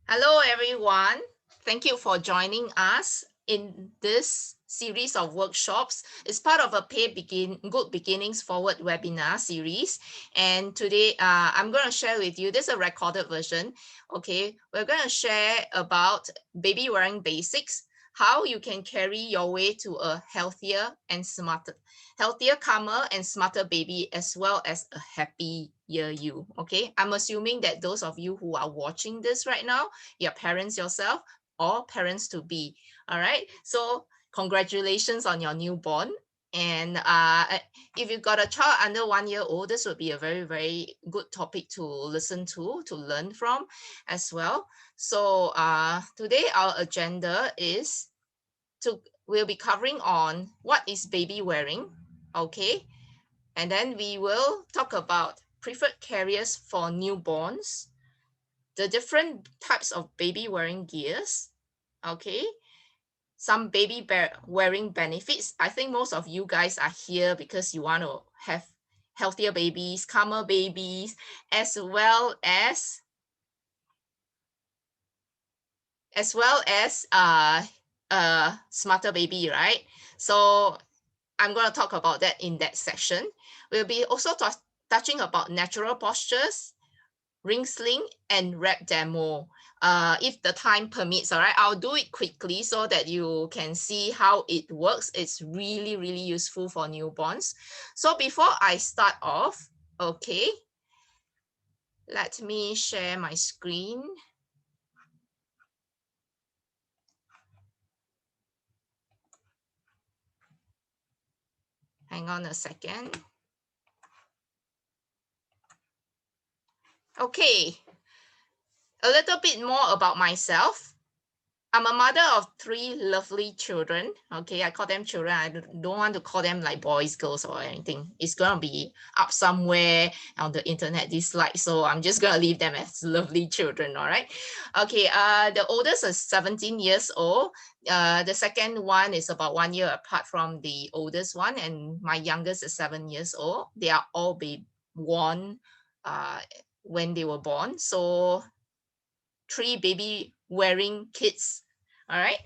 Hello, everyone. Thank you for joining us in this series of workshops. It's part of a Good Beginnings Forward webinar series. And today I'm going to share with you, this is a recorded version. Okay, we're going to share about baby wearing basics, how you can carry your way to a healthier, calmer, and smarter baby, as well as a happy year you. Okay, I'm assuming that those of you who are watching this right now, you're parents yourself or parents to be. All right, so congratulations on your newborn. And if you've got a child under 1 year old, this would be a very, very good topic to listen to learn from as well. So today our agenda is to we'll be covering on what is baby wearing. Okay, and then we will talk about preferred carriers for newborns, the different types of baby wearing gears. Okay, some wearing benefits. I think most of you guys are here because you want to have healthier babies, calmer babies, as well as a smarter baby, right? So I'm going to talk about that in that section. We'll be also touching about natural postures, ring sling, and rep demo. If the time permits, all right, I'll do it quickly so that you can see how it works. It's really, really useful for newborns. So before I start off, okay, let me share my screen. Hang on a second. Okay, a little bit more about myself. I'm a mother of 3 lovely children. Okay, I call them children. I don't want to call them like boys, girls, or anything. It's gonna be up somewhere on the internet, this slide. So I'm just gonna leave them as lovely children. All right. Okay. The oldest is 17 years old. The second one is about 1 year apart from the oldest one, and my youngest is 7 years old. They are all born uh, when they were born. So 3 baby wearing kids. All right.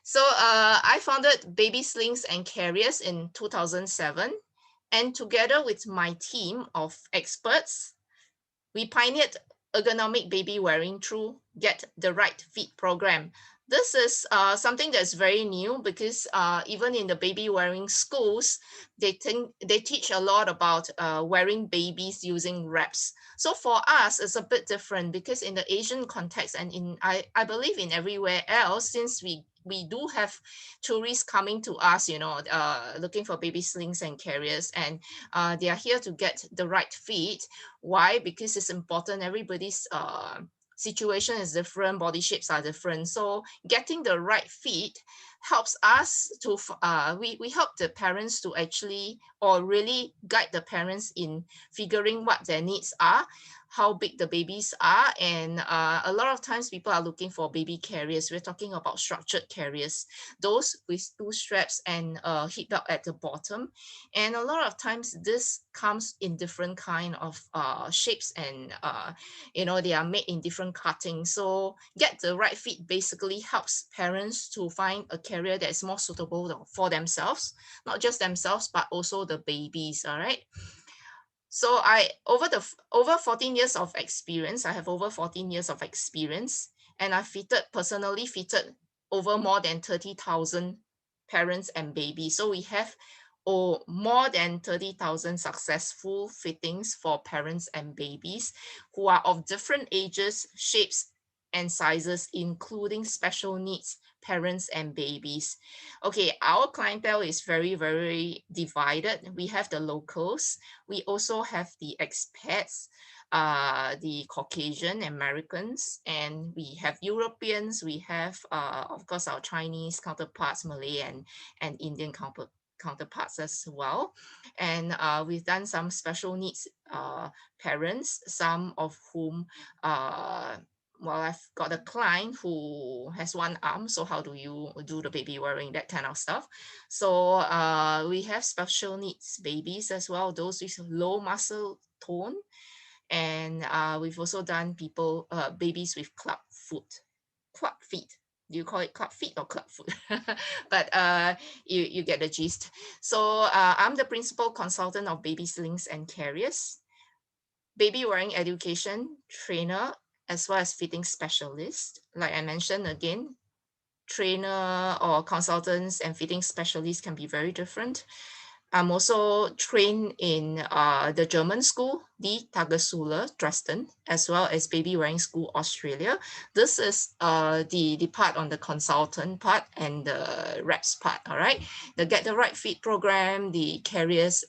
So I founded Baby Slings and Carriers in 2007. And together with my team of experts, we pioneered ergonomic baby wearing through Get the Right Fit program. This is something that's very new because even in the baby wearing schools, they teach a lot about wearing babies using wraps. So for us, it's a bit different because in the Asian context and I believe in everywhere else, since we do have tourists coming to us, looking for baby slings and carriers, and they are here to get the right fit. Why? Because it's important. Everybody's situation is different, body shapes are different. So getting the right fit helps us to we help the parents to actually, or really guide the parents in figuring what their needs are, how big the babies are. And a lot of times people are looking for baby carriers. We're talking about structured carriers, those with 2 straps and a hip belt at the bottom. And a lot of times this comes in different kind of shapes, and they are made in different cuttings. So get the right fit basically helps parents to find a carrier that is more suitable for themselves, not just themselves but also the babies. All right. So I over 14 years of experience, I have over 14 years of experience, and I personally fitted over more than 30,000 parents and babies. So we have more than 30,000 successful fittings for parents and babies who are of different ages, shapes, and sizes, including special needs parents and babies. Okay, our clientele is very, very divided. We have the locals, we also have the expats, the Caucasian Americans, and we have Europeans. We have, of course, our Chinese counterparts, Malay and Indian counterparts as well. And we've done some special needs parents, some of whom well, I've got a client who has 1 arm, so how do you do the baby wearing, that kind of stuff. So we have special needs babies as well, those with low muscle tone. And we've also done babies with club foot, club feet. Do you call it club feet or club foot? But you get the gist. So I'm the principal consultant of Baby Slings and Carriers, baby wearing education trainer, as well as fitting specialist. Like I mentioned again, trainer or consultants and fitting specialists can be very different. I'm also trained in the German school, the Tagesschule, Dresden, as well as Baby Wearing School, Australia. This is the part on the consultant part and the reps part, all right? The Get the Right Fit program, the carriers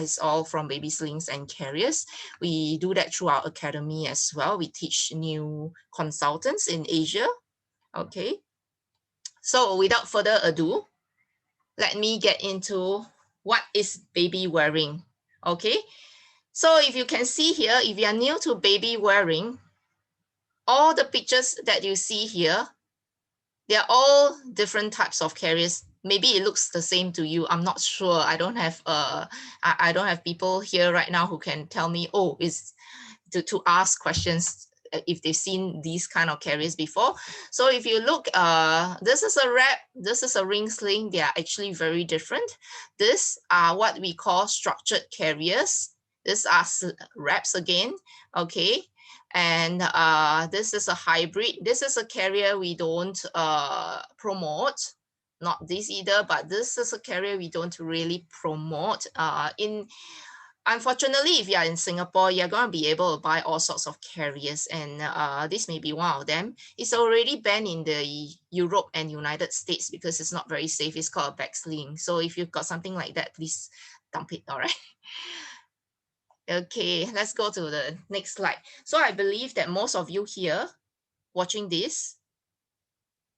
is all from Baby Slings and Carriers. We do that through our academy as well. We teach new consultants in Asia, okay? So without further ado, let me get into what is baby wearing, okay? So if you can see here, if you are new to baby wearing, all the pictures that you see here, they're all different types of carriers. Maybe it looks the same to you. I'm not sure. I don't have people here right now who can tell me, oh, is to ask questions if they've seen these kind of carriers before. So if you look, this is a wrap, this is a ring sling. They are actually very different. These are what we call structured carriers. These are wraps again, okay? And this is a hybrid. This is a carrier we don't promote. Not this either, but this is a carrier we don't really promote. Unfortunately, if you are in Singapore, you're going to be able to buy all sorts of carriers, and this may be one of them. It's already banned in the Europe and United States because it's not very safe. It's called a back sling. So if you've got something like that, please dump it, all right? Okay, let's go to the next slide. So I believe that most of you here watching this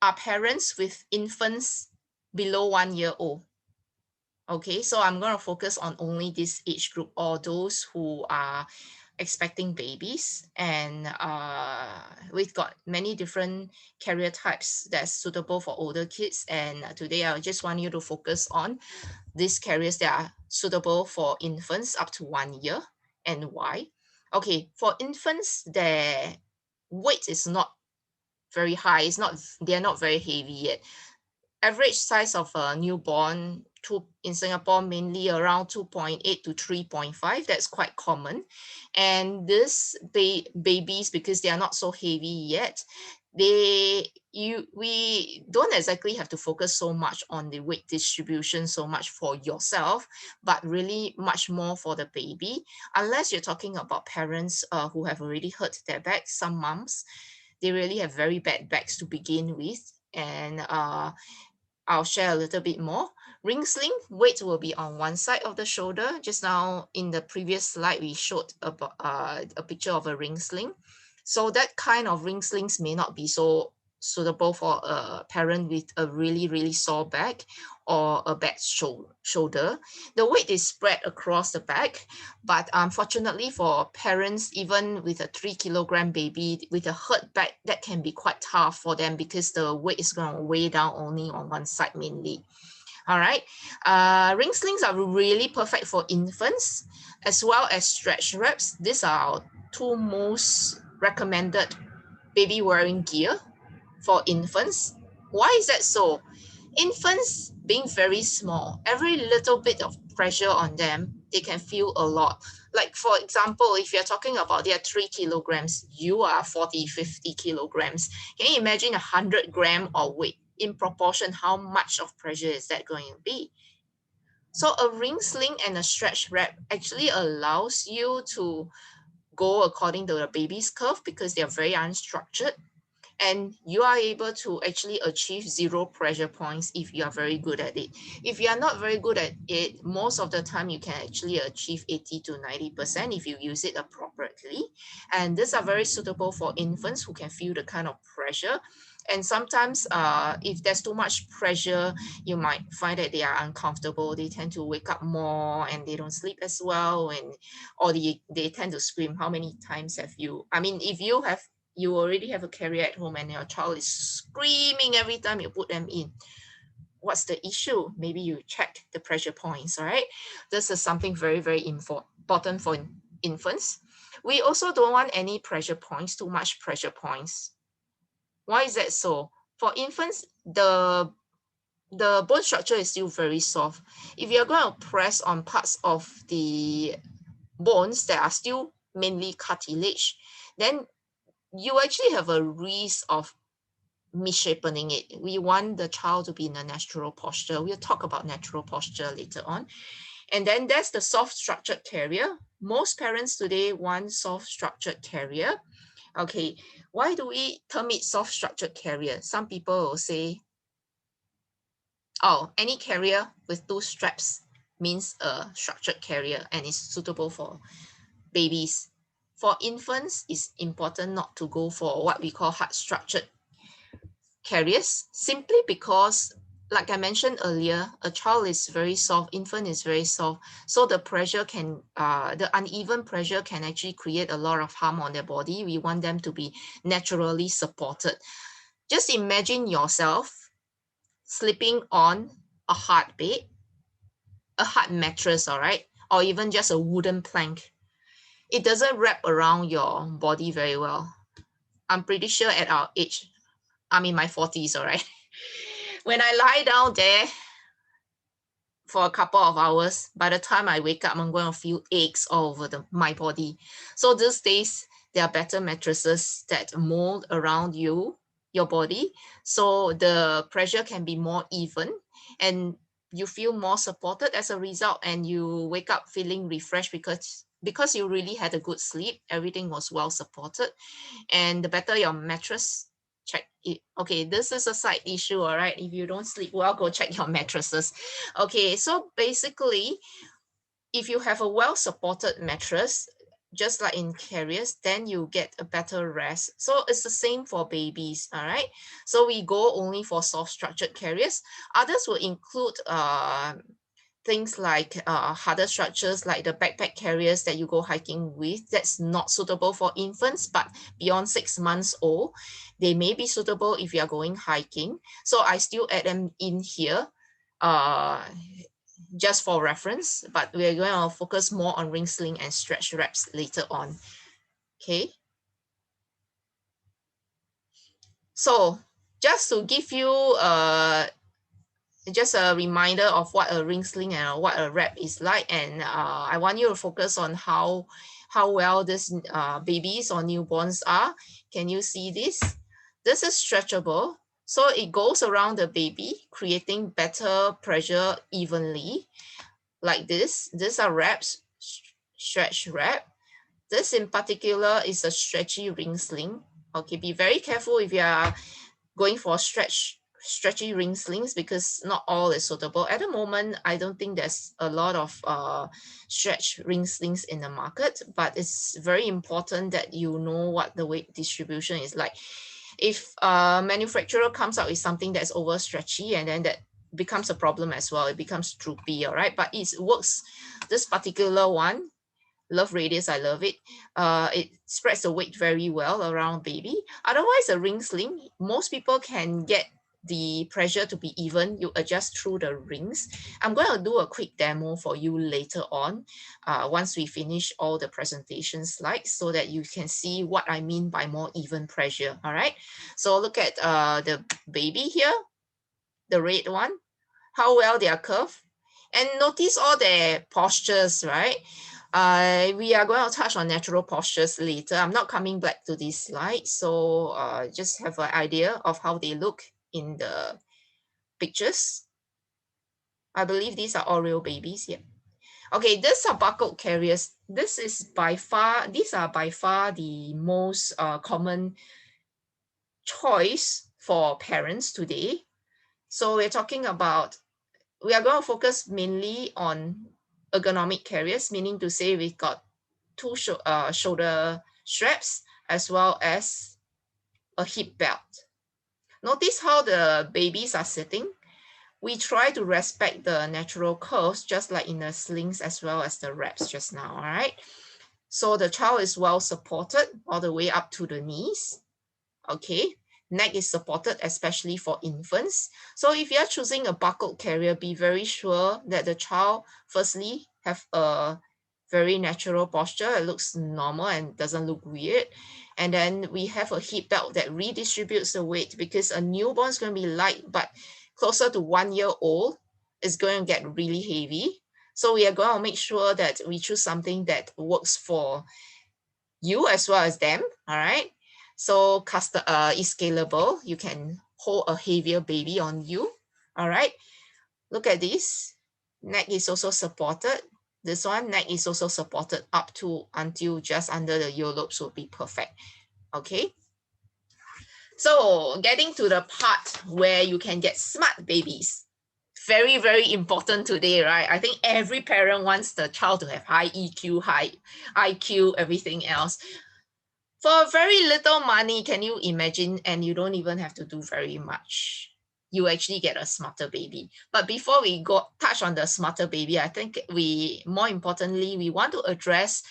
are parents with infants below 1 year old. Okay, so I'm going to focus on only this age group, or those who are expecting babies. And we've got many different carrier types that's suitable for older kids. And today I just want you to focus on these carriers that are suitable for infants up to 1 year, and why. Okay, for infants, their weight is not very high. They're not very heavy yet. Average size of a newborn in Singapore, mainly around 2.8 to 3.5. That's quite common. And these babies, because they are not so heavy yet, we don't exactly have to focus so much on the weight distribution so much for yourself, but really much more for the baby. Unless you're talking about parents who have already hurt their back. Some moms, they really have very bad backs to begin with. And I'll share a little bit more. Ring sling, weight will be on one side of the shoulder. Just now in the previous slide, we showed about, a picture of a ring sling. So that kind of ring slings may not be so suitable for a parent with a really, really sore back or a bad shoulder. The weight is spread across the back, but unfortunately for parents, even with a 3-kilogram baby with a hurt back, that can be quite tough for them because the weight is going to weigh down only on one side mainly. All right, ring slings are really perfect for infants as well as stretch wraps. These are our two most recommended baby wearing gear for infants. Why is that so? Infants being very small, every little bit of pressure on them, they can feel a lot. Like for example, if you're talking about they are 3 kilograms, you are 40, 50 kilograms. Can you imagine 100 grams of weight? In proportion, how much of pressure is that going to be? So a ring sling and a stretch wrap actually allows you to go according to the baby's curve because they are very unstructured, and you are able to actually achieve 0 pressure points if you are very good at it. If you are not very good at it, most of the time you can actually achieve 80 to 90% if you use it appropriately. And these are very suitable for infants who can feel the kind of pressure. And sometimes if there's too much pressure, you might find that they are uncomfortable. They tend to wake up more and they don't sleep as well, and or they tend to scream. How many times have you, I mean, if you already have a carrier at home and your child is screaming every time you put them in, what's the issue? Maybe you check the pressure points, all right? This is something very, very important for infants. We also don't want any pressure points, too much pressure points. Why is that so? For infants, the bone structure is still very soft. If you're going to press on parts of the bones that are still mainly cartilage, then you actually have a risk of misshapening it. We want the child to be in a natural posture. We'll talk about natural posture later on. And then there's the soft structured carrier. Most parents today want soft structured carrier. Okay, why do we term it soft structured carrier? Some people will say, oh, any carrier with 2 straps means a structured carrier and is suitable for babies. For infants, it's important not to go for what we call hard structured carriers, simply because, like I mentioned earlier, a child is very soft, infant is very soft, so the pressure can, the uneven pressure can actually create a lot of harm on their body. We want them to be naturally supported. Just imagine yourself sleeping on a hard bed, a hard mattress, all right, or even just a wooden plank. It doesn't wrap around your body very well. I'm pretty sure at our age, I'm in my 40s, all right. When I lie down there for a couple of hours, by the time I wake up, I'm going to feel aches all over my body. So these days, there are better mattresses that mold around your body. So the pressure can be more even and you feel more supported as a result, and you wake up feeling refreshed because you really had a good sleep, everything was well supported. And the better your mattress, check it. Okay, this is a side issue, all right? If you don't sleep well, go check your mattresses. Okay, so basically, if you have a well supported mattress, just like in carriers, then you get a better rest. So it's the same for babies, all right? So we go only for soft structured carriers. Others will include things like harder structures like the backpack carriers that you go hiking with. That's not suitable for infants, but beyond 6 months old, they may be suitable if you are going hiking. So I still add them in here uh, just for reference, but we're going to focus more on ring sling and stretch wraps later on. Okay. So just to give you just a reminder of what a ring sling and what a wrap is like, and I want you to focus on how well this babies or newborns are. Can you see this? This is stretchable, so it goes around the baby, creating better pressure evenly, like this. These are wraps, stretch wrap. This in particular is a stretchy ring sling. Okay, be very careful if you are going for stretchy ring slings, because not all is suitable. At the moment, I don't think there's a lot of stretch ring slings in the market, but it's very important that you know what the weight distribution is like. If a manufacturer comes out with something that's over stretchy, and then that becomes a problem as well, it becomes droopy, all right? But it works. This particular one, Love Radius, I love it. It spreads the weight very well around baby. Otherwise, a ring sling, most people can get the pressure to be even. You adjust through the rings. I'm going to do a quick demo for you later on, once we finish all the presentation slides, so that you can see what I mean by more even pressure. All right. So look at the baby here, the red one, how well they are curved. And notice all their postures, right? We are going to touch on natural postures later. I'm not coming back to this slide, so just have an idea of how they look in the pictures. I believe these are all real babies. Yeah. Okay, these are Subbuckle Carriers. These are by far the most common choice for parents today. So we're talking about, we are going to focus mainly on ergonomic carriers, meaning to say we've got 2 shoulder straps as well as a hip belt. Notice how the babies are sitting. We try to respect the natural curves, just like in the slings as well as the wraps just now, all right? So the child is well supported all the way up to the knees, okay? Neck is supported, especially for infants. So if you're choosing a buckled carrier, be very sure that the child firstly have a very natural posture. It looks normal and doesn't look weird. And then we have a hip belt that redistributes the weight, because a newborn is going to be light, but closer to 1 year old is going to get really heavy. So we are going to make sure that we choose something that works for you as well as them. All right. So custom is scalable. You can hold a heavier baby on you. All right. Look at this. Neck is also supported. This one, neck is also supported up to until just under the earlobes would be perfect. Okay. So getting to the part where you can get smart babies. Very, very important today, right? I think every parent wants the child to have high EQ, high IQ, everything else. For very little money, can you imagine? And you don't even have to do very much. You actually get a smarter baby. But before we go touch on the smarter baby, I think more importantly, we want to address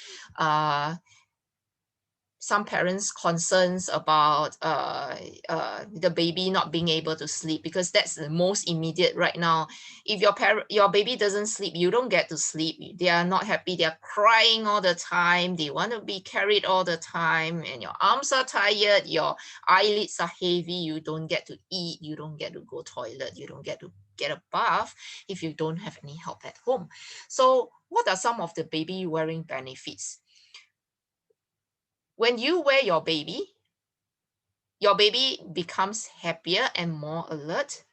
some parents' concerns about the baby not being able to sleep, because that's the most immediate right now. If your baby doesn't sleep, you don't get to sleep. They are not happy. They are crying all the time. They want to be carried all the time, and your arms are tired. Your eyelids are heavy. You don't get to eat. You don't get to go toilet. You don't get to get a bath if you don't have any help at home. So what are some of the baby wearing benefits? When you wear your baby becomes happier and more alert.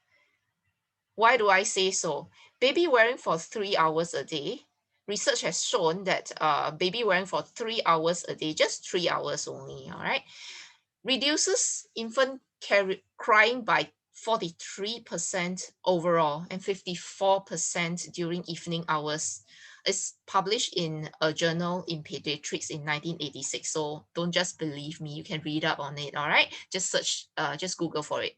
Why do I say so? Baby wearing for 3 hours a day. Research has shown that baby wearing for 3 hours a day, just 3 hours only, all right, reduces infant crying by 43% overall and 54% during evening hours. It's published in a journal in pediatrics in 1986. So don't just believe me, you can read up on it, all right? Just search, just Google for it.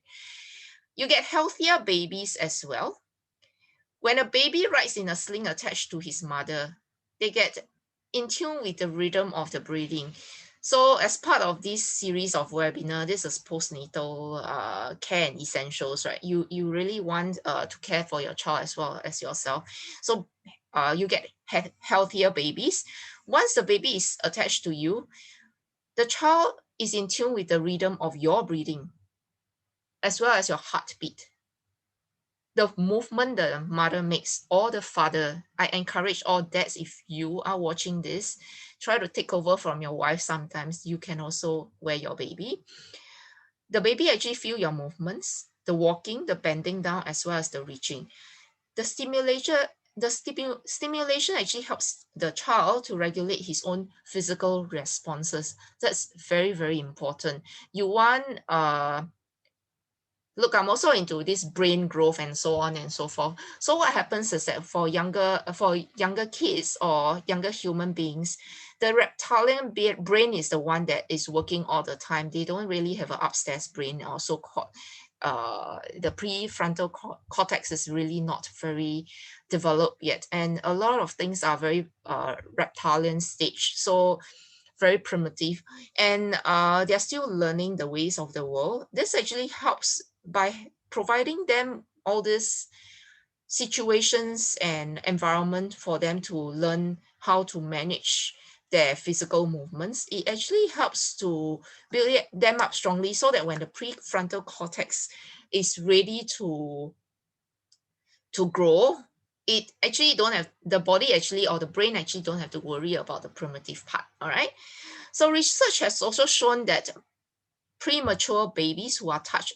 You get healthier babies as well. When a baby rides in a sling attached to his mother, they get in tune with the rhythm of the breathing. So as part of this series of webinar, this is postnatal care and essentials, right? You really want to care for your child as well as yourself. So you get healthier babies. Once the baby is attached to you, the child is in tune with the rhythm of your breathing as well as your heartbeat. The movement the mother makes or the father, I encourage all dads, if you are watching this, try to take over from your wife sometimes. You can also wear your baby. The baby actually feel your movements, the walking, the bending down, as well as the reaching. The stimulation actually helps the child to regulate his own physical responses. That's very, very important. You want look, I'm also into this brain growth and so on and so forth. So what happens is that for younger kids or younger human beings, the reptilian brain is the one that is working all the time. They don't really have an upstairs brain, or so-called the prefrontal cortex is really not very developed yet, and a lot of things are very reptilian stage. So very primitive, and they're still learning the ways of the world. This actually helps by providing them all these situations and environment for them to learn how to manage their physical movements. It actually helps to build them up strongly, so that when the prefrontal cortex is ready to grow, it actually don't have the body actually, or the brain actually don't have to worry about the primitive part. All right. So research has also shown that premature babies who are touched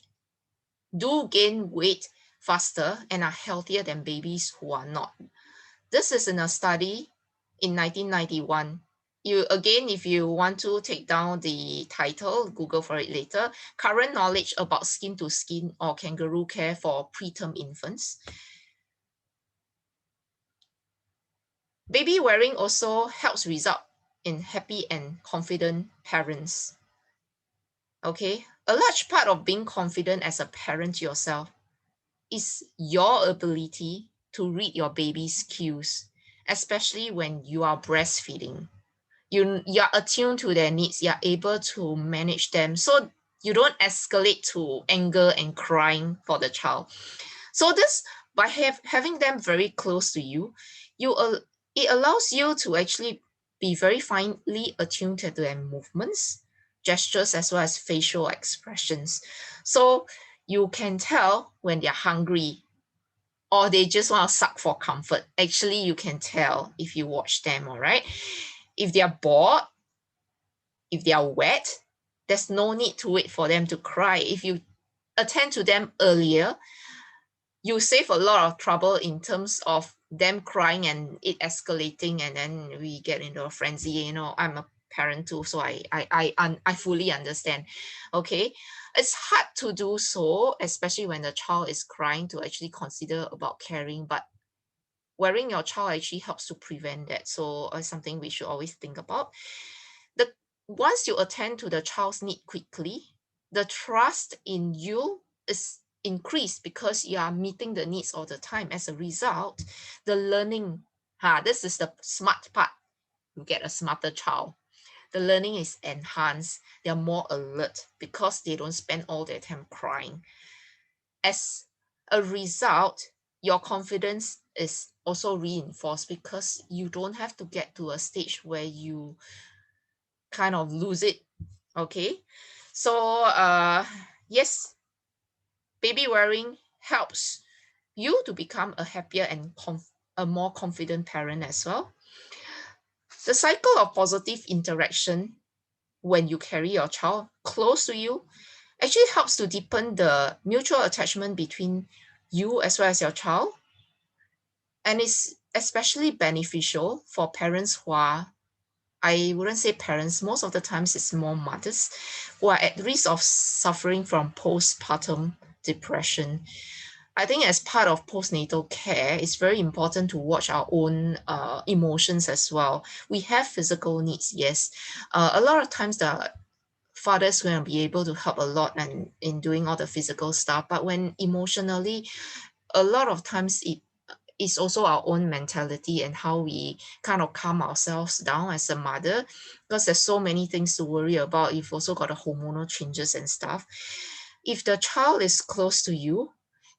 do gain weight faster and are healthier than babies who are not. This is in a study in 1991. If you want to take down the title, Google for it later. Current knowledge about skin to skin or kangaroo care for preterm infants. Baby wearing also helps result in happy and confident parents. Okay, a large part of being confident as a parent yourself is your ability to read your baby's cues, especially when you are breastfeeding. You're attuned to their needs, you're able to manage them, so you don't escalate to anger and crying for the child. So this, by having them very close to you, it allows you to actually be very finely attuned to their movements, gestures, as well as facial expressions. So you can tell when they're hungry or they just want to suck for comfort. Actually, you can tell if you watch them, all right? If they're bored, if they are wet, there's no need to wait for them to cry. If you attend to them earlier, you save a lot of trouble in terms of them crying and it escalating, and then we get into a frenzy. I'm a parent too, so I fully understand. Okay, it's hard to do so, especially when the child is crying, to actually consider about caring, but wearing your child actually helps to prevent that. So it's something we should always think about. The Once you attend to the child's need quickly, the trust in you is increased because you are meeting the needs all the time. As a result, the learning, this is the smart part. You get a smarter child. The learning is enhanced. They're more alert because they don't spend all their time crying. As a result, your confidence is also reinforced because you don't have to get to a stage where you kind of lose it. Okay, so yes, baby wearing helps you to become a happier and a more confident parent as well. The cycle of positive interaction when you carry your child close to you actually helps to deepen the mutual attachment between you as well as your child, and it's especially beneficial for parents who are, I wouldn't say parents, most of the times it's more mothers who are at risk of suffering from postpartum depression. I think as part of postnatal care, it's very important to watch our own emotions as well. We have physical needs, yes. A lot of times the fathers going to be able to help a lot and in doing all the physical stuff, but when emotionally, a lot of times it's also our own mentality and how we kind of calm ourselves down as a mother, because there's so many things to worry about. You've also got the hormonal changes and stuff. If the child is close to you,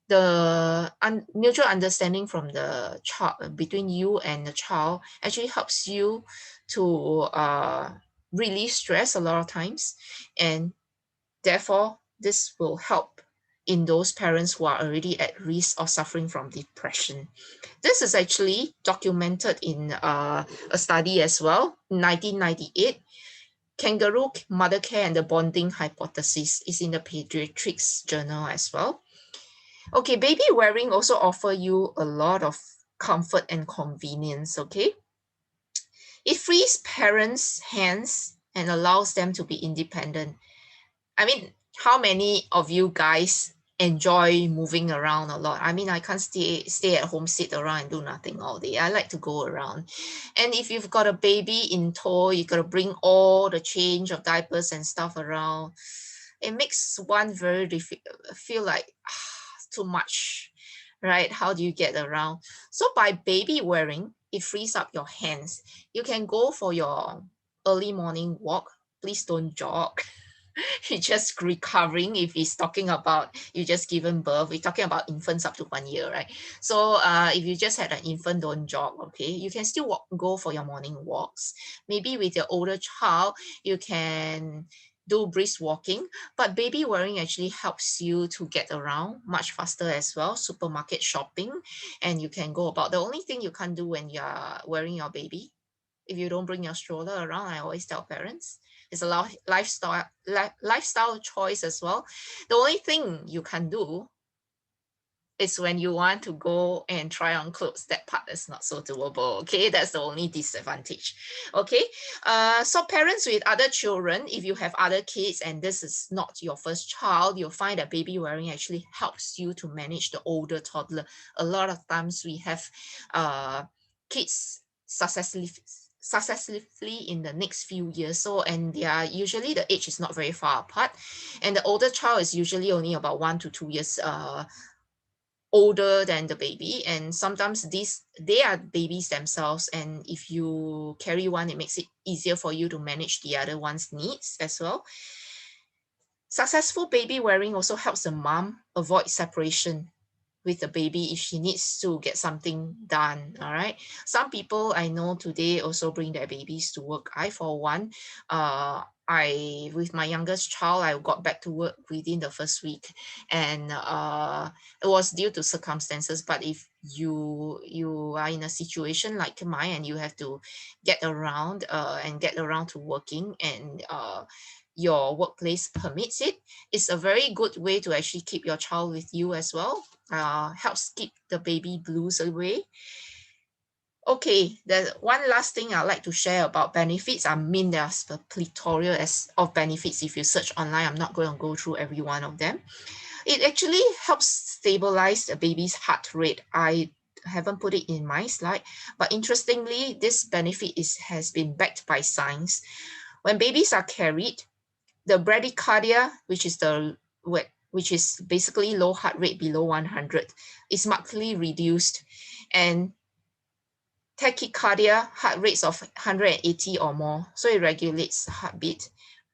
the mutual understanding from the child, between you and the child, actually helps you to relieve stress a lot of times, and therefore this will help in those parents who are already at risk of suffering from depression. This is actually documented in a study as well, 1998. Kangaroo mother care and the bonding hypothesis is in the pediatrics journal as well. Okay, baby wearing also offer you a lot of comfort and convenience, okay? It frees parents' hands and allows them to be independent. I mean, how many of you guys enjoy moving around a lot? I mean, I can't stay at home, sit around and do nothing all day. I like to go around. And if you've got a baby in tow, you got to bring all the change of diapers and stuff around. It makes one very feel like too much, right? How do you get around? So by baby wearing, it frees up your hands. You can go for your early morning walk. Please don't jog. You're just recovering. If he's talking about you just given birth, we're talking about infants up to 1 year, right? So if you just had an infant, don't jog. Okay, you can still go for your morning walks. Maybe with your older child, you can do brisk walking, but baby wearing actually helps you to get around much faster as well. Supermarket shopping, and you can go about. The only thing you can't do when you're wearing your baby, if you don't bring your stroller around, I always tell parents, it's a lifestyle choice as well. The only thing you can do is when you want to go and try on clothes. That part is not so doable. Okay, that's the only disadvantage. Okay, so parents with other children, if you have other kids and this is not your first child, you'll find that baby wearing actually helps you to manage the older toddler. A lot of times we have kids successively in the next few years, so and they are usually, the age is not very far apart, and the older child is usually only about 1 to 2 years older than the baby, and sometimes they are babies themselves, and if you carry one, it makes it easier for you to manage the other one's needs as well. Successful baby wearing also helps the mom avoid separation with the baby if she needs to get something done. All right. Some people I know today also bring their babies to work. I, for one, with my youngest child, I got back to work within the first week, and it was due to circumstances. But if you are in a situation like mine and you have to get around and get around to working, and your workplace permits it, it's a very good way to actually keep your child with you as well. Helps keep the baby blues away. Okay, there's one last thing I'd like to share about benefits. I mean, there's a plethora of benefits. If you search online, I'm not going to go through every one of them. It actually helps stabilize the baby's heart rate. I haven't put it in my slide, but interestingly, this benefit has been backed by science. When babies are carried, the bradycardia, which is basically low heart rate below 100, is markedly reduced, and tachycardia, heart rates of 180 or more, so it regulates heartbeat,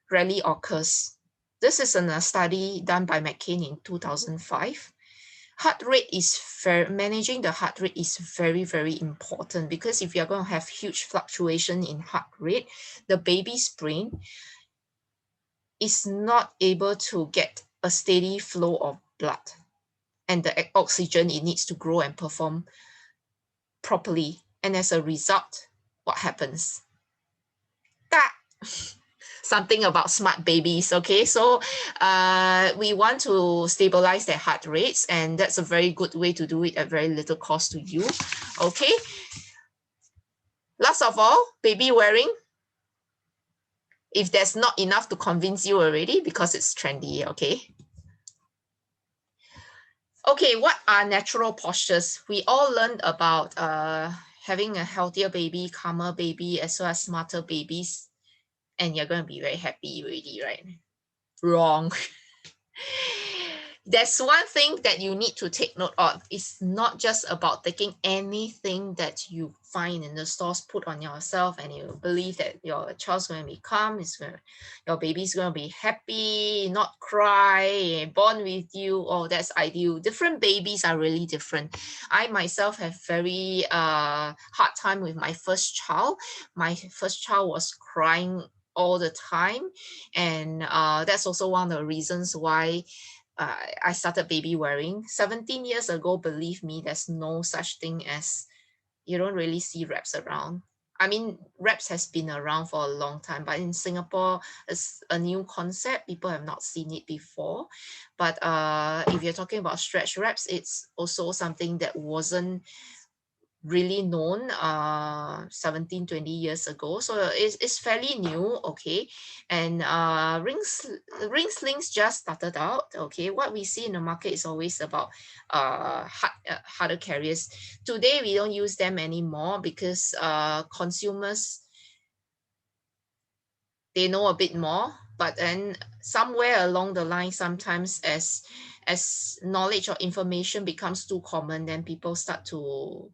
rarely occurs. This is in a study done by McCain in 2005. Managing the heart rate is very, very important, because if you're going to have huge fluctuation in heart rate, the baby's brain is not able to get a steady flow of blood and the oxygen it needs to grow and perform properly. And as a result, what happens? That something about smart babies. Okay, so we want to stabilize their heart rates, and that's a very good way to do it at very little cost to you. Okay, last of all, baby wearing. If there's not enough to convince you already, because it's trendy. Okay, what are natural postures? We all learned about having a healthier baby, calmer baby, as well as smarter babies, and you're going to be very happy already, right? Wrong. There's one thing that you need to take note of. It's not just about taking anything that you find in the stores, put on yourself, and you believe that your child's going to be calm, your baby's going to be happy, not cry, born with you. Oh, that's ideal. Different babies are really different. I myself have very hard time with my first child. My first child was crying all the time, and that's also one of the reasons why I started baby wearing 17 years ago. Believe me, there's no such thing as, you don't really see wraps around. I mean, wraps has been around for a long time, but in Singapore, it's a new concept. People have not seen it before. But if you're talking about stretch wraps, it's also something that wasn't really known 17, 20 years ago, so it's fairly new. Okay, and ring slings just started out. Okay, what we see in the market is always about harder carriers. Today we don't use them anymore because consumers, they know a bit more, but then somewhere along the line, sometimes as knowledge or information becomes too common, then people start to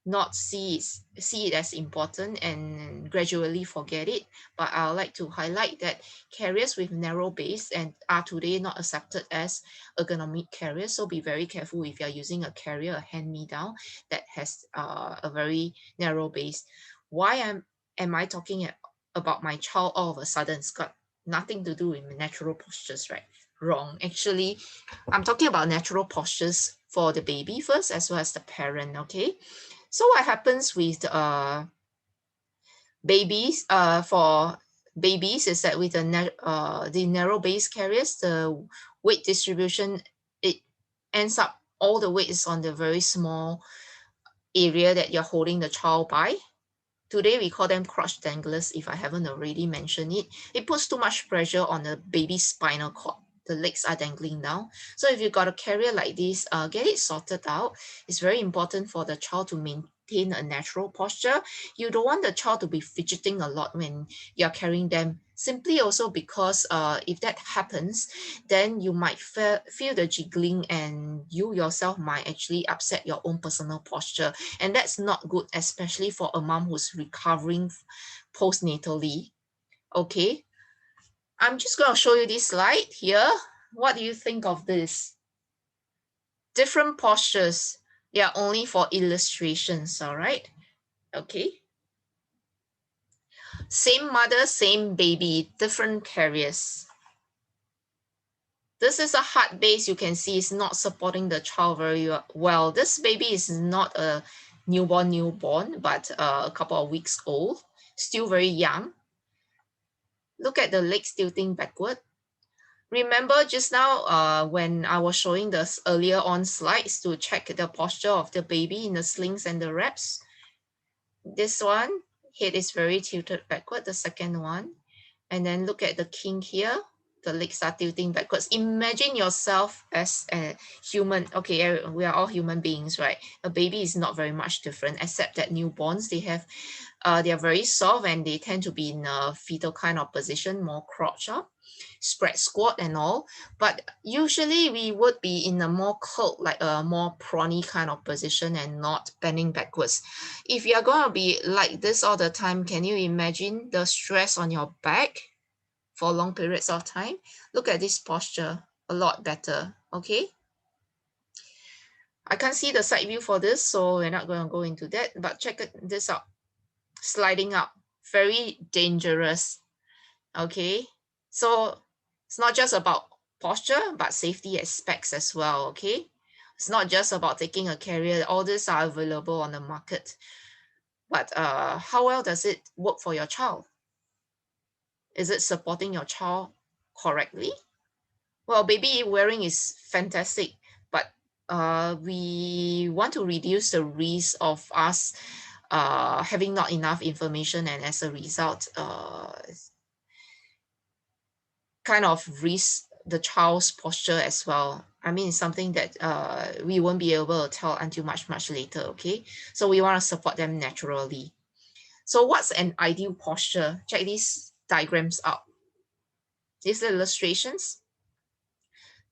not see it as important and gradually forget it. But I would like to highlight that carriers with narrow base and are today not accepted as ergonomic carriers, so be very careful if you're using a carrier, a hand-me-down, that has a very narrow base. Why am I talking about my child all of a sudden? It's got nothing to do with natural postures, right? Wrong. Actually, I'm talking about natural postures for the baby first, as well as the parent. Okay, so what happens with babies for babies is that with the narrow base carriers, the weight distribution, it ends up all the weight is on the very small area that you're holding the child by. Today, we call them crotch danglers, if I haven't already mentioned it. It puts too much pressure on the baby's spinal cord. The legs are dangling down. So if you've got a carrier like this, get it sorted out. It's very important for the child to maintain a natural posture. You don't want the child to be fidgeting a lot when you're carrying them, simply also because if that happens, then you might feel the jiggling, and you yourself might actually upset your own personal posture. And that's not good, especially for a mom who's recovering postnatally. Okay, I'm just going to show you this slide here. What do you think of this? Different postures. They are only for illustrations, all right? Okay. Same mother, same baby, different carriers. This is a hard base. You can see it's not supporting the child very well. This baby is not a newborn, but a couple of weeks old, still very young. Look at the legs tilting backward. Remember just now when I was showing this earlier on slides to check the posture of the baby in the slings and the wraps? This one, head is very tilted backward, the second one. And then look at the king here. The legs are tilting backwards. Imagine yourself as a human. Okay, we are all human beings, right? A baby is not very much different, except that newborns, they are very soft and they tend to be in a fetal kind of position, more crouch up, spread squat and all. But usually we would be in a more curled, like a more prawny kind of position and not bending backwards. If you're going to be like this all the time, can you imagine the stress on your back for long periods of time? Look at this posture, a lot better, okay? I can't see the side view for this, so we're not going to go into that, but check this out. Sliding up, very dangerous, okay? So it's not just about posture, but safety aspects as well, okay? It's not just about taking a carrier. All these are available on the market. But how well does it work for your child? Is it supporting your child correctly? Well, baby wearing is fantastic, but we want to reduce the risk of us having not enough information, and as a result, kind of risk the child's posture as well. I mean, it's something that we won't be able to tell until much later, okay? So we want to support them naturally. So what's an ideal posture? Check these diagrams out. These illustrations.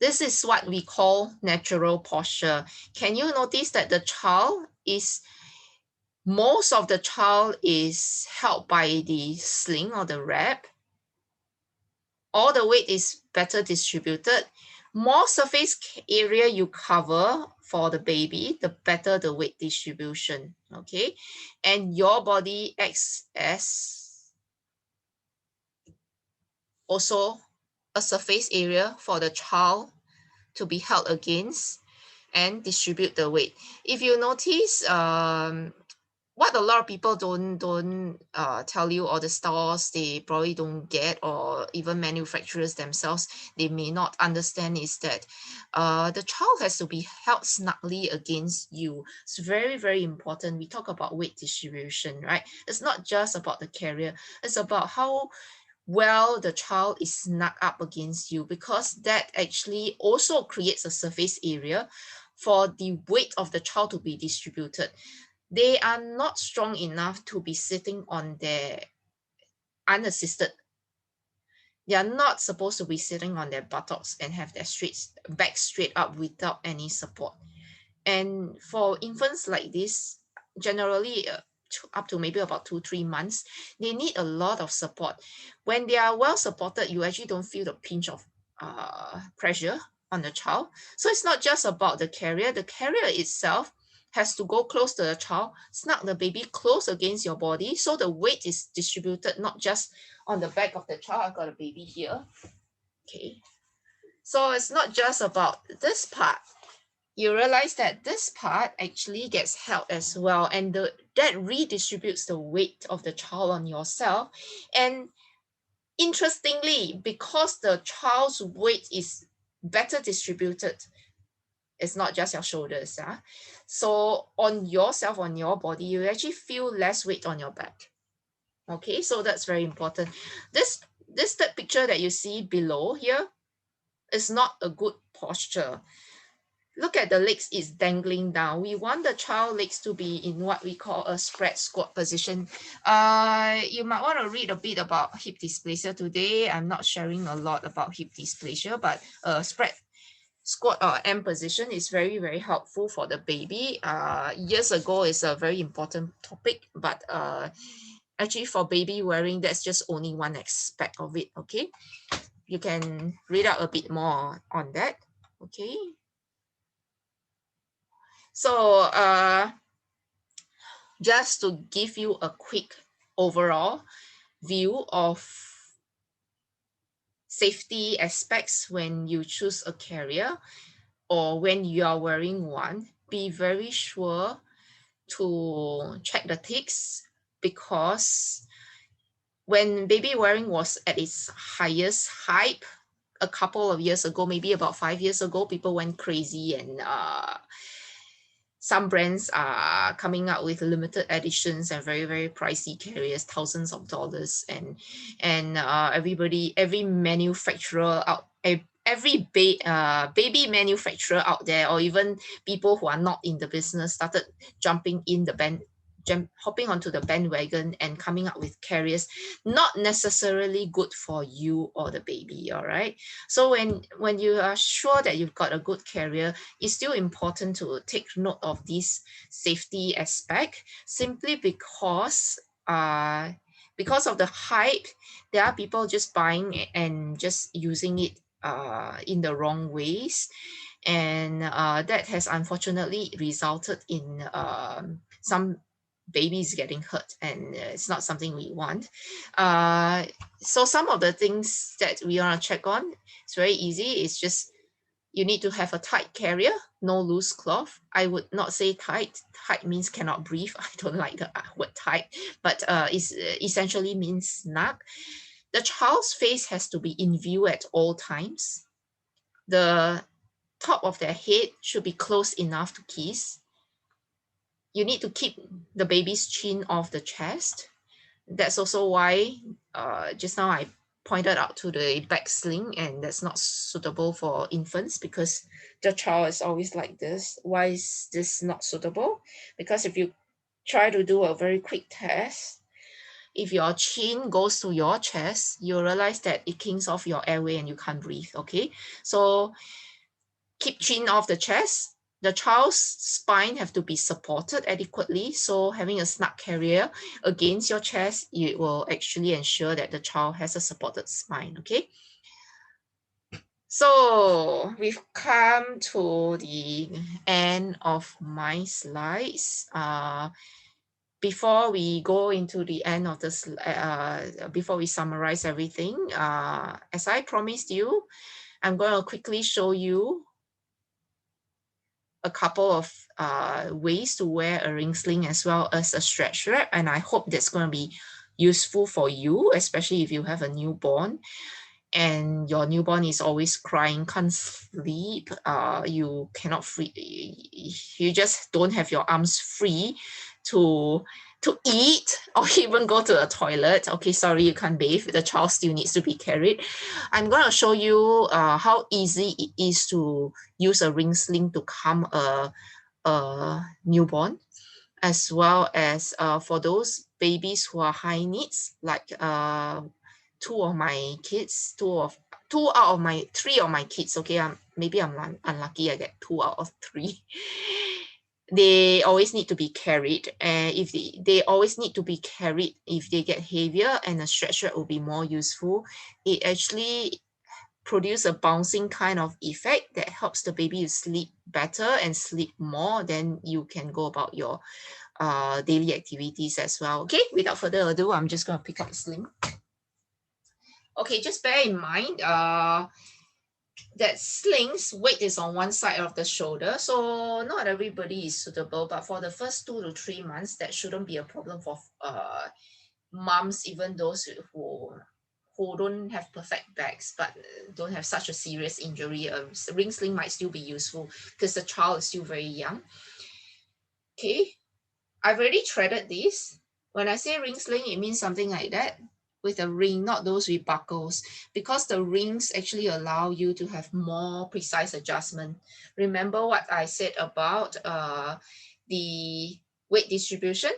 This is what we call natural posture. Can you notice that the child is, most of the child is held by the sling or the wrap. All the weight is better distributed. More surface area you cover for the baby, the better the weight distribution, okay? And your body acts as also a surface area for the child to be held against and distribute the weight. If you notice, what a lot of people don't tell you, or the stores they probably don't get, or even manufacturers themselves, they may not understand, is that the child has to be held snugly against you. It's very, very important. We talk about weight distribution, right? It's not just about the carrier. It's about how well the child is snug up against you, because that actually also creates a surface area for the weight of the child to be distributed. They are not strong enough to be sitting on their unassisted. They are not supposed to be sitting on their buttocks and have their back straight up without any support. And for infants like this, generally up to maybe about 2-3 months, they need a lot of support. When they are well supported, you actually don't feel the pinch of pressure on the child. So it's not just about the carrier. The carrier itself has to go close to the child, snug the baby close against your body, so the weight is distributed not just on the back of the child. I've got a baby here, okay? So it's not just about this part. You realize that this part actually gets held as well, and that redistributes the weight of the child on yourself. And interestingly, because the child's weight is better distributed, it's not just your shoulders. So on yourself, on your body, you actually feel less weight on your back. Okay, so that's very important. This third picture that you see below here is not a good posture. Look at the legs, is dangling down. We want the child legs to be in what we call a spread squat position. You might want to read a bit about hip dysplasia today. I'm not sharing a lot about hip dysplasia, but spread squat or M position is very, very helpful for the baby. Years ago, it's a very important topic, but actually for baby wearing, that's just only one aspect of it, okay? You can read out a bit more on that, okay? So just to give you a quick overall view of safety aspects when you choose a carrier or when you are wearing one, be very sure to check the ticks, because when baby wearing was at its highest hype a couple of years ago, maybe about 5 years ago, people went crazy, and some brands are coming out with limited editions and very, very pricey carriers, thousands of dollars, and every manufacturer out, every baby manufacturer out there, or even people who are not in the business, started jumping in the hopping onto the bandwagon and coming up with carriers not necessarily good for you or the baby. All right, so when you are sure that you've got a good carrier, it's still important to take note of this safety aspect, simply because of the hype. There are people just buying and just using it in the wrong ways, and that has unfortunately resulted in some babies getting hurt, and it's not something we want. So some of the things that we want to check on, it's very easy. It's just you need to have a tight carrier, no loose cloth. I would not say tight. Tight means cannot breathe. I don't like the word tight, but it essentially means snug. The child's face has to be in view at all times. The top of their head should be close enough to kiss. You need to keep the baby's chin off the chest. That's also why just now I pointed out to the back sling, and that's not suitable for infants because the child is always like this. Why is this not suitable? Because if you try to do a very quick test, if your chin goes to your chest, you realize that it kings off your airway and you can't breathe. Okay, so keep chin off the chest. The child's spine have to be supported adequately. So having a snug carrier against your chest, it will actually ensure that the child has a supported spine. Okay. So we've come to the end of my slides. Before we go into the end of this, before we summarize everything, as I promised you, I'm going to quickly show you a couple of ways to wear a ring sling as well as a stretch wrap, and I hope that's going to be useful for you, especially if you have a newborn and your newborn is always crying, can't sleep, you cannot free, you just don't have your arms free to eat or even go to the toilet. Okay, sorry, you can't bathe, the child still needs to be carried. I'm going to show you how easy it is to use a ring sling to calm a newborn, as well as for those babies who are high needs, like two of my kids, two out of my three of my kids. Okay, maybe I'm unlucky, I get 2 out of 3. They always need to be carried, and if they always need to be carried if they get heavier, and a stretch wrap will be more useful. It actually produce a bouncing kind of effect that helps the baby to sleep better and sleep more. Then you can go about your daily activities as well. Okay, without further ado, I'm just going to pick up the sling. Okay, just bear in mind that slings weight is on one side of the shoulder, so not everybody is suitable, but for the first 2 to 3 months, that shouldn't be a problem for moms, even those who don't have perfect backs but don't have such a serious injury. A ring sling might still be useful because the child is still very young. Okay, I've already threaded this. When I say ring sling, it means something like that with a ring, not those with buckles, because the rings actually allow you to have more precise adjustment. Remember what I said about the weight distribution?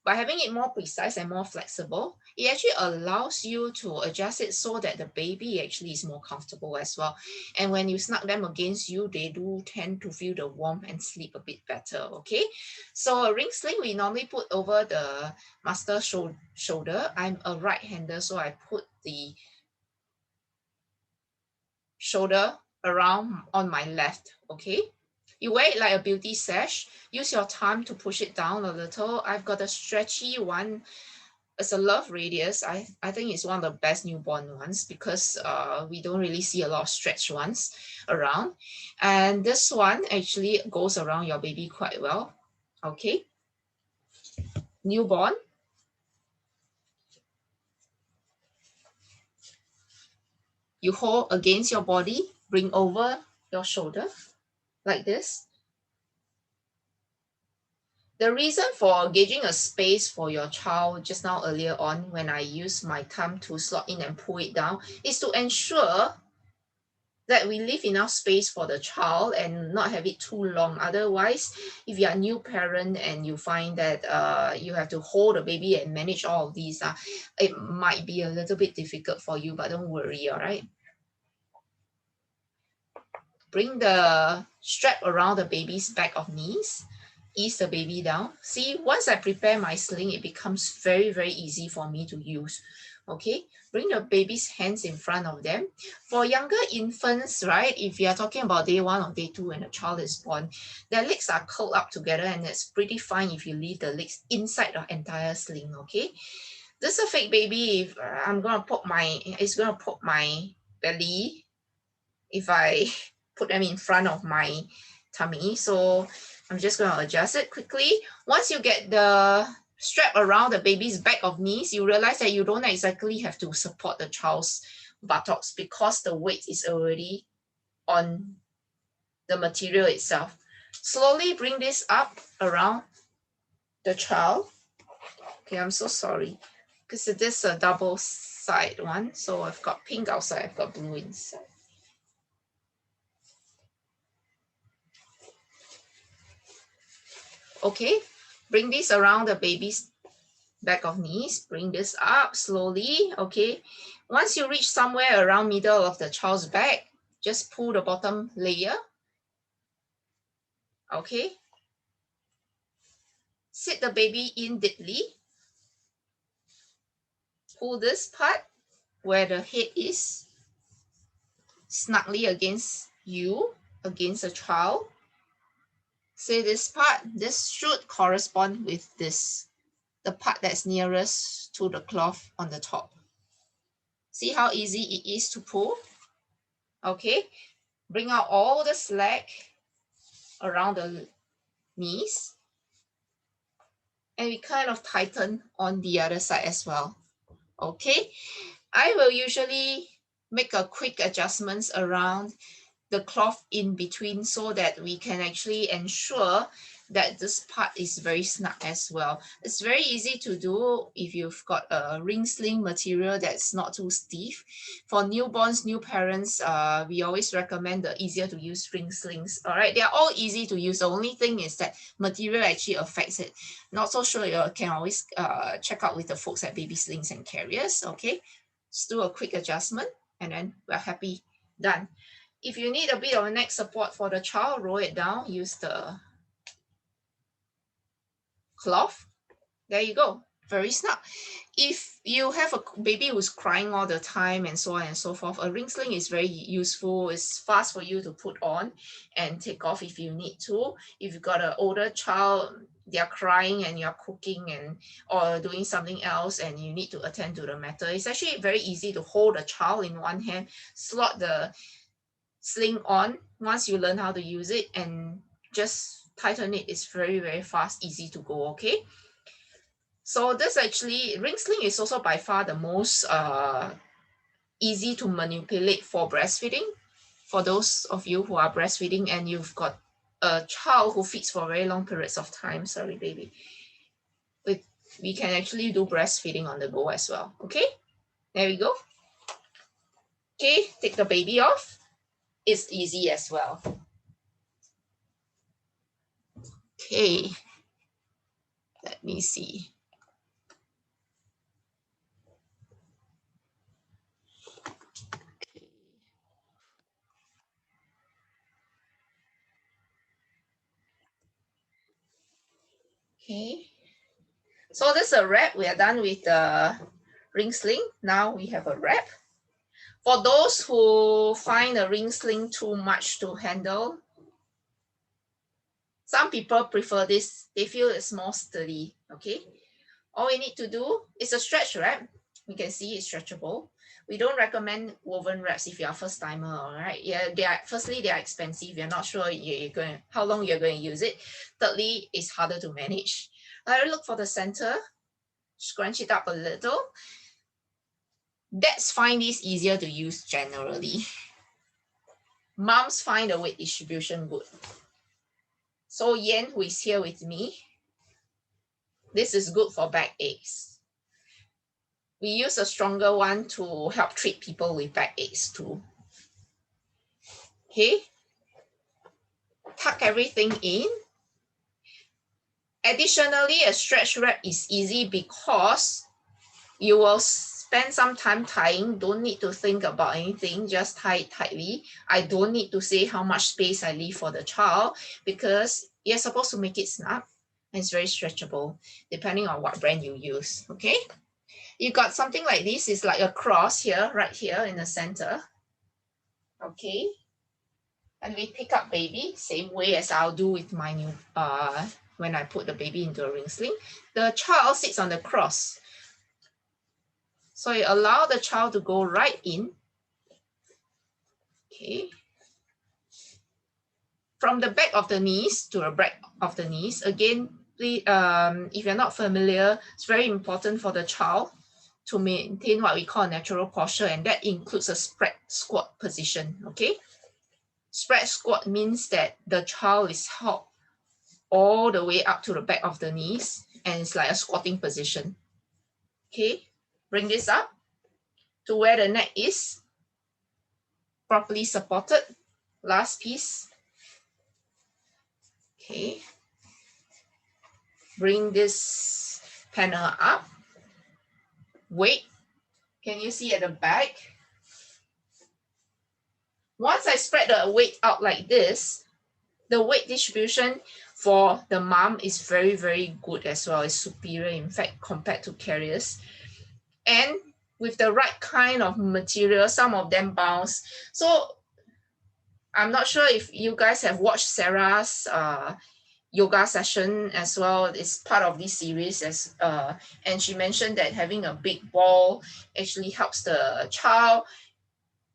By having it more precise and more flexible, it actually allows you to adjust it so that the baby actually is more comfortable as well. And when you snug them against you, they do tend to feel the warmth and sleep a bit better. Okay, so a ring sling we normally put over the master shoulder. I'm a right-hander, so I put the shoulder around on my left. Okay, You wear it like a beauty sash. Use your thumb to push it down a little. I've got a stretchy one. It's a Love Radius. I think it's one of the best newborn ones because we don't really see a lot of stretch ones around. And this one actually goes around your baby quite well. Okay. Newborn. You hold against your body, bring over your shoulder like this. The reason for gauging a space for your child just now earlier on when I use my thumb to slot in and pull it down is to ensure that we leave enough space for the child and not have it too long. Otherwise, if you are a new parent and you find that you have to hold the baby and manage all of these, it might be a little bit difficult for you, but don't worry, all right? Bring the strap around the baby's back of knees. Ease the baby down. See, once I prepare my sling, it becomes very, very easy for me to use. Okay, bring your baby's hands in front of them. For younger infants, right, if you are talking about day 1 or day 2 when a child is born, their legs are curled up together and it's pretty fine if you leave the legs inside the entire sling, okay? This is a fake baby. If it's gonna put my belly if I put them in front of my tummy. So I'm just going to adjust it quickly. Once you get the strap around the baby's back of knees, you realize that you don't exactly have to support the child's buttocks because the weight is already on the material itself. Slowly bring this up around the child. Okay, I'm so sorry because it is a double side one. So I've got pink outside, I've got blue inside. Okay, bring this around the baby's back of knees. Bring this up slowly. Okay, once you reach somewhere around middle of the child's back, just pull the bottom layer. Okay, sit the baby in deeply. Pull this part where the head is snugly against you, against the child. Say this part, this should correspond with this, the part that's nearest to the cloth on the top. See how easy it is to pull? Okay, bring out all the slack around the knees. And we kind of tighten on the other side as well. Okay, I will usually make a quick adjustments around the cloth in between so that we can actually ensure that this part is very snug as well. It's very easy to do if you've got a ring sling material that's not too stiff. For newborns, new parents, we always recommend the easier to use ring slings. All right, they're all easy to use. The only thing is that material actually affects it. Not so sure, you can always check out with the folks at Baby Slings and Carriers. Okay, just do a quick adjustment and then we're happy, done. If you need a bit of neck support for the child, roll it down, use the cloth. There you go, very snug. If you have a baby who's crying all the time and so on and so forth, a ring sling is very useful. It's fast for you to put on and take off if you need to. If you've got an older child, they're crying and you're cooking and or doing something else and you need to attend to the matter, it's actually very easy to hold a child in one hand, slot the sling on once you learn how to use it and just tighten it. It's very, very fast, easy to go. Okay, so this actually, ring sling is also by far the most easy to manipulate for breastfeeding. For those of you who are breastfeeding and you've got a child who feeds for very long periods of time, sorry baby, we can actually do breastfeeding on the go as well. Okay, there we go. Okay, take the baby off. It's easy as well. Okay, let me see. Okay, so this is a wrap. We are done with the ring sling. Now we have a wrap. For those who find the ring sling too much to handle, Some people prefer this. They feel it's more sturdy, okay? All we need to do is a stretch wrap. You can see it's stretchable. We don't recommend woven wraps if you're a first timer, all right? Yeah, firstly, they are expensive. You're not sure how long you're going to use it. Thirdly, it's harder to manage. I look for the center, scrunch it up a little. Dads find this easier to use generally. Moms find the weight distribution good. So Yen, who is here with me, this is good for backaches. We use a stronger one to help treat people with backaches too. Okay, tuck everything in. Additionally, a stretch wrap is easy because you will spend some time tying, don't need to think about anything, just tie it tightly. I don't need to say how much space I leave for the child because you're supposed to make it snug and it's very stretchable depending on what brand you use, okay? You got something like this, it's like a cross here, right here in the center, okay? And we pick up baby, same way as I'll do with my new, when I put the baby into a ring sling. The child sits on the cross. So you allow the child to go right in. Okay. From the back of the knees to the back of the knees. Again, please, if you're not familiar, it's very important for the child to maintain what we call a natural posture, and that includes a spread squat position, okay? Spread squat means that the child is held all the way up to the back of the knees, and it's like a squatting position. Okay, bring this up to where the neck is, properly supported. Last piece. Okay, bring this panel up. Weight, can you see at the back? Once I spread the weight out like this, the weight distribution for the mom is very, very good as well. It's superior, in fact, compared to carriers. And with the right kind of material, some of them bounce. So I'm not sure if you guys have watched Sarah's yoga session as well. It's part of this series, and she mentioned that having a big ball actually helps the child,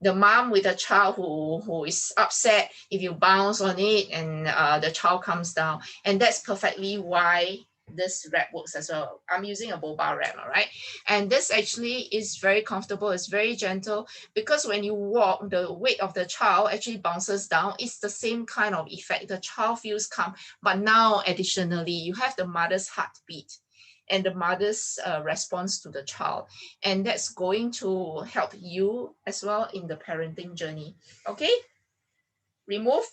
the mom with a child who is upset if you bounce on it and the child comes down. And that's perfectly why this wrap works as well. I'm using a boba wrap, all right? And this actually is very comfortable. It's very gentle because when you walk, the weight of the child actually bounces down. It's the same kind of effect. The child feels calm, but now additionally, you have the mother's heartbeat and the mother's response to the child. And that's going to help you as well in the parenting journey. Okay, remove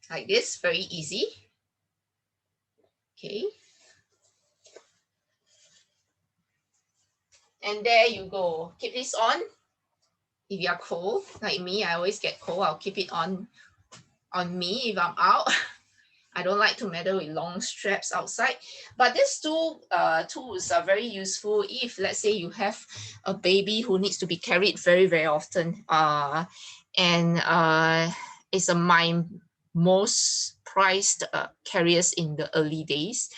like this, very easy. Okay. And there you go. Keep this on. If you're cold, like me, I always get cold. I'll keep it on me if I'm out. I don't like to meddle with long straps outside, but these two tools are very useful if, let's say, you have a baby who needs to be carried very, very often. It's my most prized carriers in the early days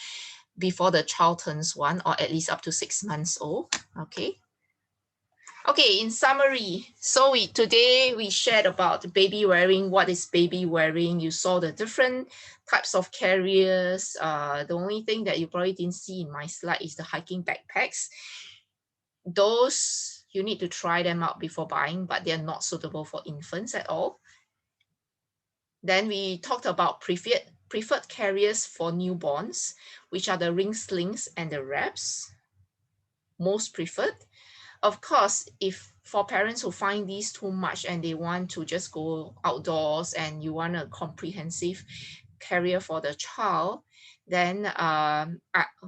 before the child turns 1 or at least up to 6 months old. Okay. Okay, in summary, so today we shared about baby wearing. What is baby wearing? You saw the different types of carriers. The only thing that you probably didn't see in my slide is the hiking backpacks. Those, you need to try them out before buying, but they're not suitable for infants at all. Then we talked about preferred carriers for newborns, which are the ring slings and the wraps, most preferred. Of course, if for parents who find these too much and they want to just go outdoors and you want a comprehensive carrier for the child, then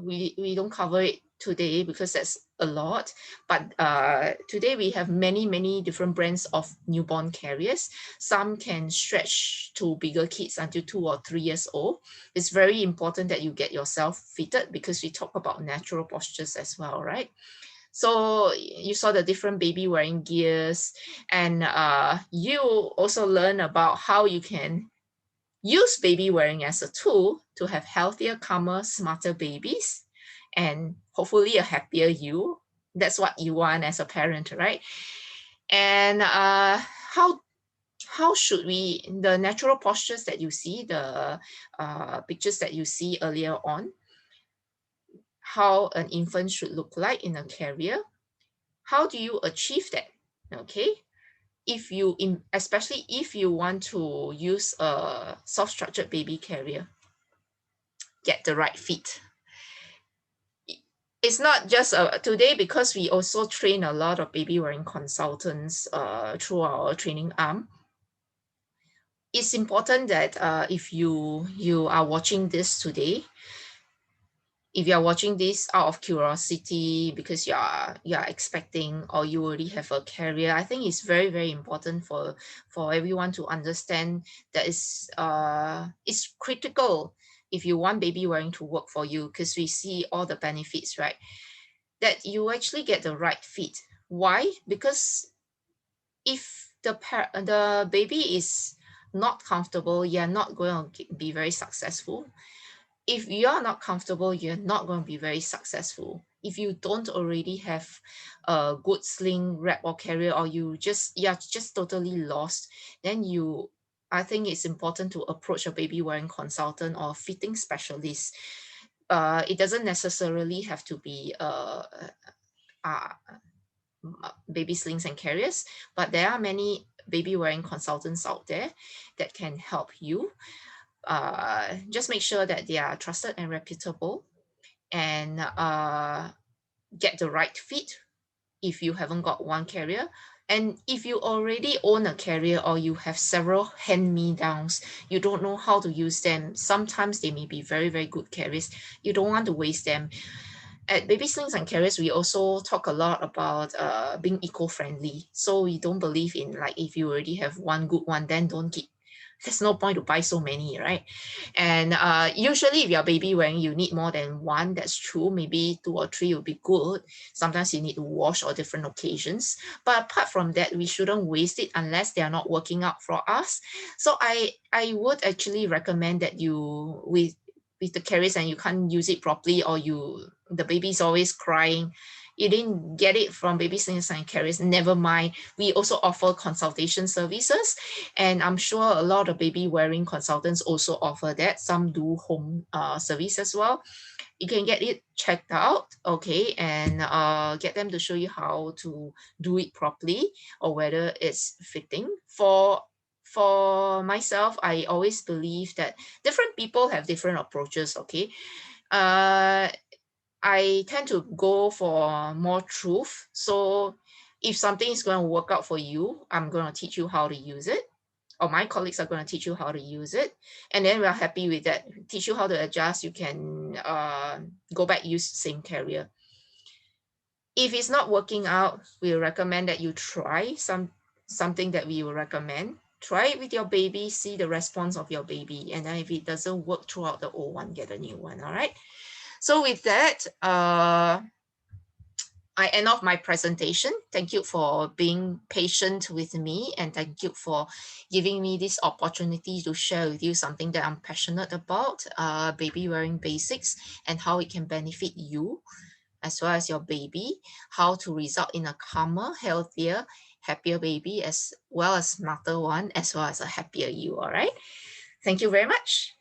we don't cover it today because that's a lot. But today we have many different brands of newborn carriers. Some can stretch to bigger kids until 2 or 3 years old. It's very important that you get yourself fitted because we talk about natural postures as well, right? So you saw the different baby wearing gears, and you also learn about how you can use baby wearing as a tool to have healthier, calmer, smarter babies, and hopefully a happier you. That's what you want as a parent, right? And how should we, the natural postures that you see, the pictures that you see earlier on, how an infant should look like in a carrier, how do you achieve that? Okay, if you, especially if you want to use a soft structured baby carrier, get the right fit. It's not just today, because we also train a lot of baby wearing consultants through our training arm. It's important that if you are watching this today, if you are watching this out of curiosity because you are expecting, or you already have a carrier, I think it's very, very important for everyone to understand that it's critical if you want baby wearing to work for you, because we see all the benefits, right? That you actually get the right fit. Why? Because if the baby is not comfortable, you're not going to be very successful. If you're not comfortable, you're not going to be very successful. If you don't already have a good sling, wrap, or carrier, or you're just totally lost, then I think it's important to approach a baby wearing consultant or fitting specialist. It doesn't necessarily have to be uh, baby slings and carriers, but there are many baby wearing consultants out there that can help you. Just make sure that they are trusted and reputable, and get the right fit if you haven't got one carrier. And if you already own a carrier, or you have several hand-me-downs, you don't know how to use them. Sometimes they may be very, very good carriers. You don't want to waste them. At Baby Slings and Carriers, we also talk a lot about being eco-friendly. So we don't believe in, like, if you already have one good one, then don't keep. There's no point to buy so many, right? And usually if you're baby wearing, you need more than one. That's true. Maybe 2 or 3 will be good. Sometimes you need to wash on different occasions. But apart from that, we shouldn't waste it unless they are not working out for us. So I would actually recommend that you, with the carriers and you can't use it properly, or the baby's always crying, you didn't get it from Baby Slings and Carriers, never mind. We also offer consultation services, and I'm sure a lot of baby wearing consultants also offer that. Some do home service as well. You can get it checked out, okay, and get them to show you how to do it properly, or whether it's fitting. For myself, I always believe that different people have different approaches, okay. I tend to go for more truth. So if something is going to work out for you, I'm going to teach you how to use it, or my colleagues are going to teach you how to use it, and then we're happy with that. Teach you how to adjust. You can go back, use the same carrier. If it's not working out, we recommend that you try something that we will recommend. Try it with your baby, see the response of your baby, and then if it doesn't work throughout the old one, get a new one. All right. So with that, I end off my presentation. Thank you for being patient with me, and thank you for giving me this opportunity to share with you something that I'm passionate about, baby wearing basics, and how it can benefit you as well as your baby, how to result in a calmer, healthier, happier baby, as well as smarter one, as well as a happier you. All right. Thank you very much.